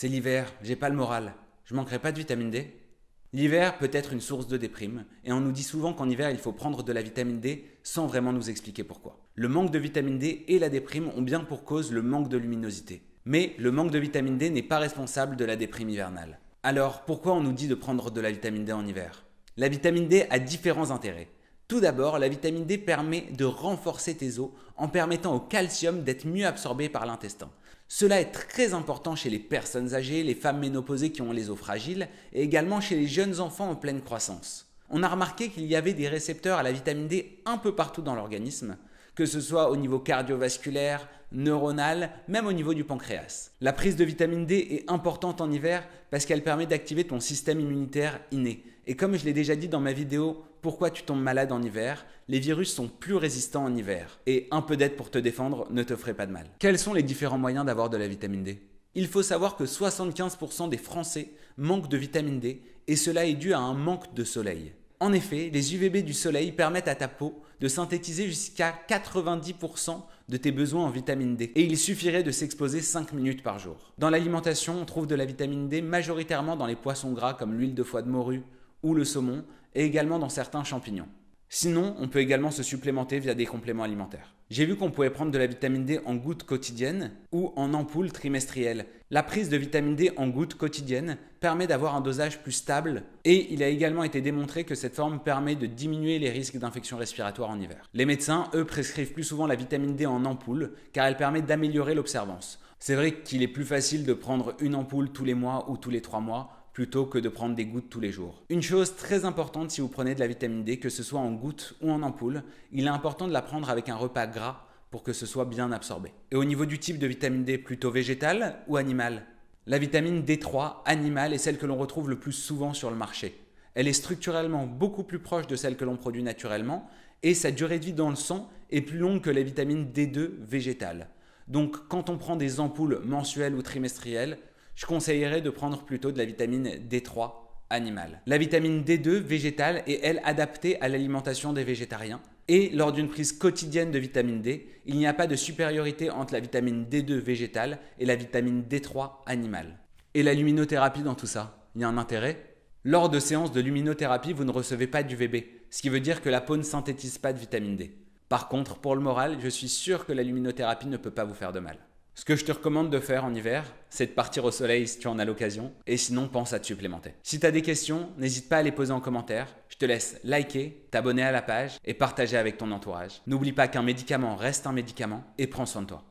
C'est l'hiver, j'ai pas le moral. Je manquerai pas de vitamine D? L'hiver peut être une source de déprime, et on nous dit souvent qu'en hiver il faut prendre de la vitamine D sans vraiment nous expliquer pourquoi. Le manque de vitamine D et la déprime ont bien pour cause le manque de luminosité. Mais le manque de vitamine D n'est pas responsable de la déprime hivernale. Alors pourquoi on nous dit de prendre de la vitamine D en hiver? La vitamine D a différents intérêts. Tout d'abord, la vitamine D permet de renforcer tes os en permettant au calcium d'être mieux absorbé par l'intestin. Cela est très important chez les personnes âgées, les femmes ménopausées qui ont les os fragiles et également chez les jeunes enfants en pleine croissance. On a remarqué qu'il y avait des récepteurs à la vitamine D un peu partout dans l'organisme, que ce soit au niveau cardiovasculaire, neuronal, même au niveau du pancréas. La prise de vitamine D est importante en hiver parce qu'elle permet d'activer ton système immunitaire inné. Et comme je l'ai déjà dit dans ma vidéo « Pourquoi tu tombes malade en hiver ?», les virus sont plus résistants en hiver. Et un peu d'aide pour te défendre ne te ferait pas de mal. Quels sont les différents moyens d'avoir de la vitamine D? Il faut savoir que 75% des Français manquent de vitamine D et cela est dû à un manque de soleil. En effet, les UVB du soleil permettent à ta peau de synthétiser jusqu'à 90% de tes besoins en vitamine D. Et il suffirait de s'exposer 5 minutes par jour. Dans l'alimentation, on trouve de la vitamine D majoritairement dans les poissons gras comme l'huile de foie de morue ou le saumon et également dans certains champignons. Sinon, on peut également se supplémenter via des compléments alimentaires. J'ai vu qu'on pouvait prendre de la vitamine D en gouttes quotidiennes ou en ampoules trimestrielles. La prise de vitamine D en gouttes quotidiennes permet d'avoir un dosage plus stable et il a également été démontré que cette forme permet de diminuer les risques d'infections respiratoires en hiver. Les médecins, eux, prescrivent plus souvent la vitamine D en ampoule car elle permet d'améliorer l'observance. C'est vrai qu'il est plus facile de prendre une ampoule tous les mois ou tous les 3 mois plutôt que de prendre des gouttes tous les jours. Une chose très importante si vous prenez de la vitamine D, que ce soit en gouttes ou en ampoule, il est important de la prendre avec un repas gras pour que ce soit bien absorbé. Et au niveau du type de vitamine D, plutôt végétale ou animale? La vitamine D3 animale est celle que l'on retrouve le plus souvent sur le marché. Elle est structurellement beaucoup plus proche de celle que l'on produit naturellement et sa durée de vie dans le sang est plus longue que la vitamine D2 végétale. Donc quand on prend des ampoules mensuelles ou trimestrielles, je conseillerais de prendre plutôt de la vitamine D3 animale. La vitamine D2 végétale est elle adaptée à l'alimentation des végétariens. Et lors d'une prise quotidienne de vitamine D, il n'y a pas de supériorité entre la vitamine D2 végétale et la vitamine D3 animale. Et la luminothérapie dans tout ça, il y a un intérêt? Lors de séances de luminothérapie, vous ne recevez pas d'UVB, ce qui veut dire que la peau ne synthétise pas de vitamine D. Par contre, pour le moral, je suis sûr que la luminothérapie ne peut pas vous faire de mal. Ce que je te recommande de faire en hiver, c'est de partir au soleil si tu en as l'occasion, et sinon pense à te supplémenter. Si tu as des questions, n'hésite pas à les poser en commentaire. Je te laisse liker, t'abonner à la page et partager avec ton entourage. N'oublie pas qu'un médicament reste un médicament et prends soin de toi.